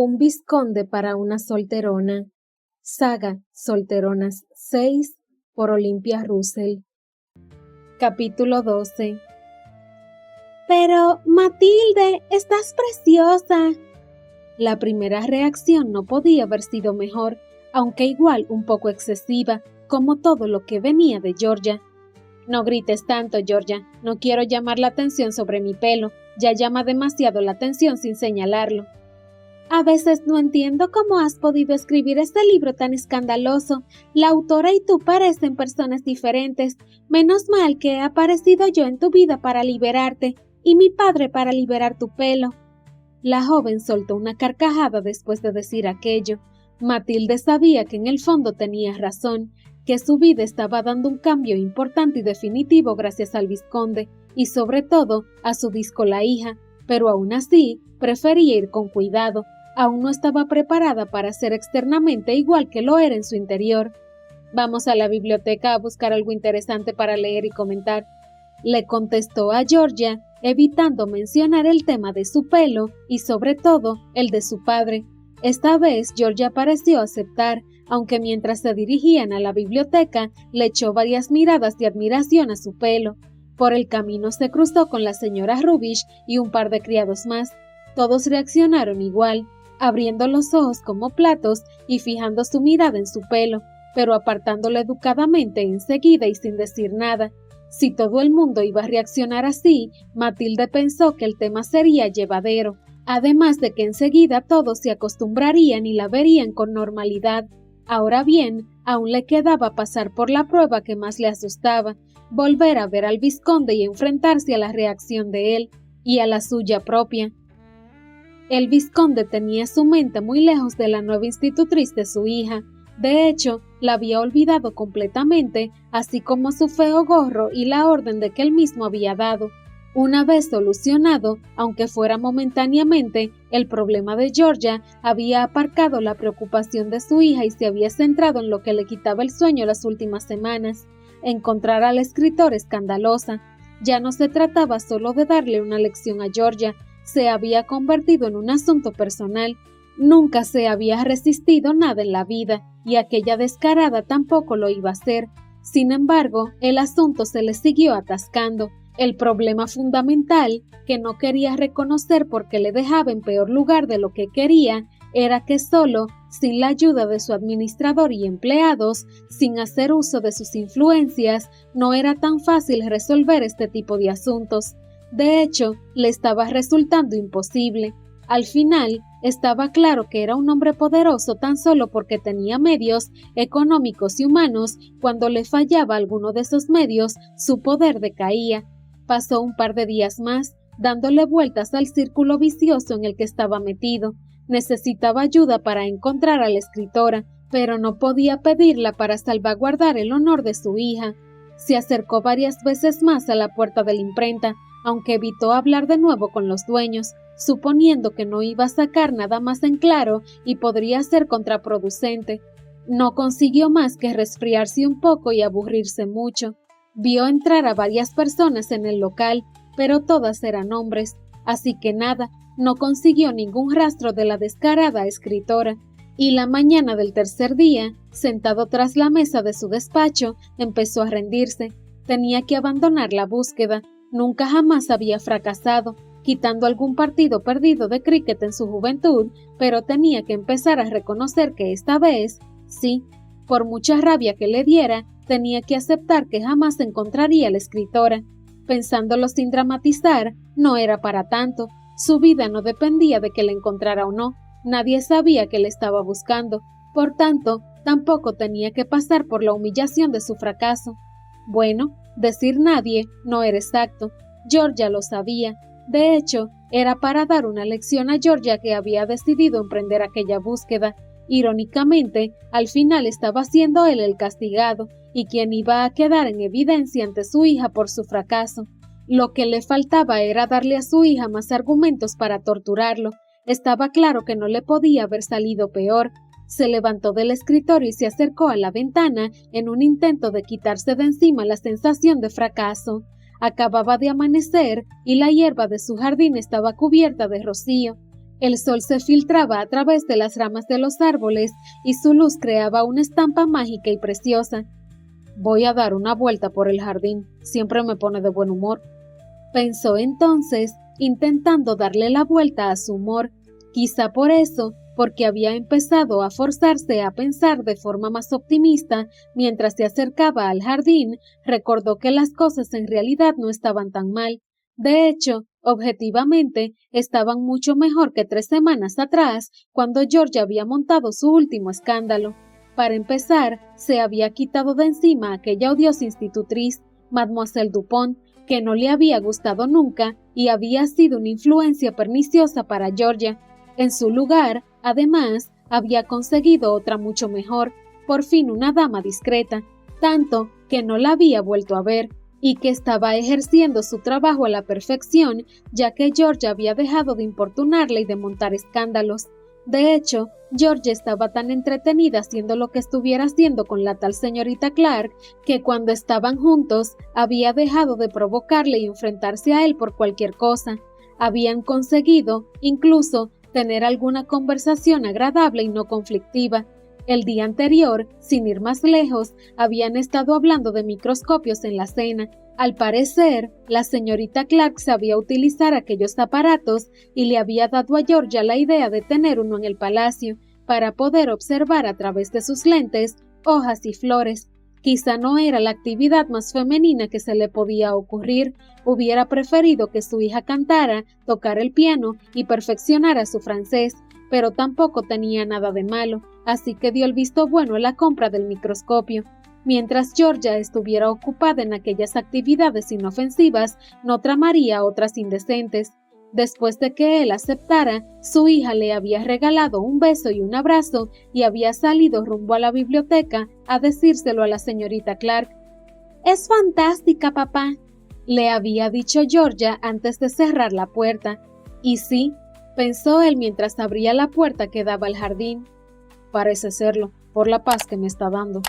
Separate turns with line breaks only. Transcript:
Un vizconde para una solterona. Saga Solteronas 6 por Olympia Russell. Capítulo 12. Pero, Matilde, estás preciosa. La primera reacción no podía haber sido mejor, aunque igual un poco excesiva, como todo lo que venía de Georgia. No grites tanto, Georgia. No quiero llamar la atención sobre mi pelo. Ya llama demasiado la atención sin señalarlo. A veces no entiendo cómo has podido escribir este libro tan escandaloso. La autora y tú parecen personas diferentes. Menos mal que he aparecido yo en tu vida para liberarte, y mi padre para liberar tu pelo. La joven soltó una carcajada después de decir aquello. Matilde sabía que en el fondo tenía razón, que su vida estaba dando un cambio importante y definitivo gracias al vizconde, y sobre todo a su díscola hija, pero aún así prefería ir con cuidado. Aún no estaba preparada para ser externamente igual que lo era en su interior. Vamos a la biblioteca a buscar algo interesante para leer y comentar, le contestó a Georgia, evitando mencionar el tema de su pelo y sobre todo el de su padre. Esta vez Georgia pareció aceptar, aunque mientras se dirigían a la biblioteca le echó varias miradas de admiración a su pelo. Por el camino se cruzó con la señora Rubish y un par de criados más. Todos reaccionaron igual, abriendo los ojos como platos y fijando su mirada en su pelo, pero apartándolo educadamente enseguida y sin decir nada. Si todo el mundo iba a reaccionar así, Matilde pensó que el tema sería llevadero, además de que enseguida todos se acostumbrarían y la verían con normalidad. Ahora bien, aún le quedaba pasar por la prueba que más le asustaba, volver a ver al vizconde y enfrentarse a la reacción de él, y a la suya propia. El vizconde tenía su mente muy lejos de la nueva institutriz de su hija. De hecho, la había olvidado completamente, así como su feo gorro y la orden de que él mismo había dado. Una vez solucionado, aunque fuera momentáneamente, el problema de Georgia, había aparcado la preocupación de su hija y se había centrado en lo que le quitaba el sueño las últimas semanas: encontrar al escritor escandalosa. Ya no se trataba solo de darle una lección a Georgia, se había convertido en un asunto personal. Nunca se había resistido nada en la vida, y aquella descarada tampoco lo iba a hacer. Sin embargo, el asunto se le siguió atascando. El problema fundamental, que no quería reconocer porque le dejaba en peor lugar de lo que quería, era que solo, sin la ayuda de su administrador y empleados, sin hacer uso de sus influencias, no era tan fácil resolver este tipo de asuntos. De hecho, le estaba resultando imposible. Al final, estaba claro que era un hombre poderoso tan solo porque tenía medios económicos y humanos. Cuando le fallaba alguno de esos medios, su poder decaía. Pasó un par de días más, dándole vueltas al círculo vicioso en el que estaba metido. Necesitaba ayuda para encontrar a la escritora, pero no podía pedirla para salvaguardar el honor de su hija. Se acercó varias veces más a la puerta de la imprenta, aunque evitó hablar de nuevo con los dueños, suponiendo que no iba a sacar nada más en claro y podría ser contraproducente. No consiguió más que resfriarse un poco y aburrirse mucho. Vio entrar a varias personas en el local, pero todas eran hombres, así que nada, no consiguió ningún rastro de la descarada escritora. Y la mañana del tercer día, sentado tras la mesa de su despacho, empezó a rendirse. Tenía que abandonar la búsqueda. Nunca jamás había fracasado, quitando algún partido perdido de cricket en su juventud, pero tenía que empezar a reconocer que esta vez, sí, por mucha rabia que le diera, tenía que aceptar que jamás encontraría a la escritora. Pensándolo sin dramatizar, no era para tanto. Su vida no dependía de que la encontrara o no. Nadie sabía que le estaba buscando. Por tanto, tampoco tenía que pasar por la humillación de su fracaso. Bueno, decir nadie no era exacto. Georgia lo sabía. De hecho, era para dar una lección a Georgia que había decidido emprender aquella búsqueda. Irónicamente, al final estaba siendo él el castigado, y quien iba a quedar en evidencia ante su hija por su fracaso. Lo que le faltaba era darle a su hija más argumentos para torturarlo. Estaba claro que no le podía haber salido peor. Se levantó del escritorio y se acercó a la ventana en un intento de quitarse de encima la sensación de fracaso. Acababa de amanecer y la hierba de su jardín estaba cubierta de rocío. El sol se filtraba a través de las ramas de los árboles y su luz creaba una estampa mágica y preciosa. «Voy a dar una vuelta por el jardín, siempre me pone de buen humor», pensó entonces, intentando darle la vuelta a su humor. Quizá por eso, porque había empezado a forzarse a pensar de forma más optimista mientras se acercaba al jardín, recordó que las cosas en realidad no estaban tan mal. De hecho, objetivamente, estaban mucho mejor que 3 semanas atrás, cuando George había montado su último escándalo. Para empezar, se había quitado de encima aquella odiosa institutriz, Mademoiselle Dupont, que no le había gustado nunca y había sido una influencia perniciosa para Georgia. En su lugar, además, había conseguido otra mucho mejor, por fin una dama discreta, tanto que no la había vuelto a ver, y que estaba ejerciendo su trabajo a la perfección, ya que George había dejado de importunarle y de montar escándalos. De hecho, George estaba tan entretenida haciendo lo que estuviera haciendo con la tal señorita Clark, que cuando estaban juntos, había dejado de provocarle y enfrentarse a él por cualquier cosa. Habían conseguido, incluso, tener alguna conversación agradable y no conflictiva. El día anterior, sin ir más lejos, habían estado hablando de microscopios en la cena. Al parecer, la señorita Clark sabía utilizar aquellos aparatos y le había dado a Georgia la idea de tener uno en el palacio para poder observar a través de sus lentes hojas y flores. Quizá no era la actividad más femenina que se le podía ocurrir. Hubiera preferido que su hija cantara, tocara el piano y perfeccionara su francés, pero tampoco tenía nada de malo, así que dio el visto bueno a la compra del microscopio. Mientras Georgia estuviera ocupada en aquellas actividades inofensivas, no tramaría otras indecentes. Después de que él aceptara, su hija le había regalado un beso y un abrazo y había salido rumbo a la biblioteca a decírselo a la señorita Clark. «Es fantástica, papá», le había dicho Georgia antes de cerrar la puerta. Y sí, pensó él mientras abría la puerta que daba al jardín. «Parece serlo, por la paz que me está dando».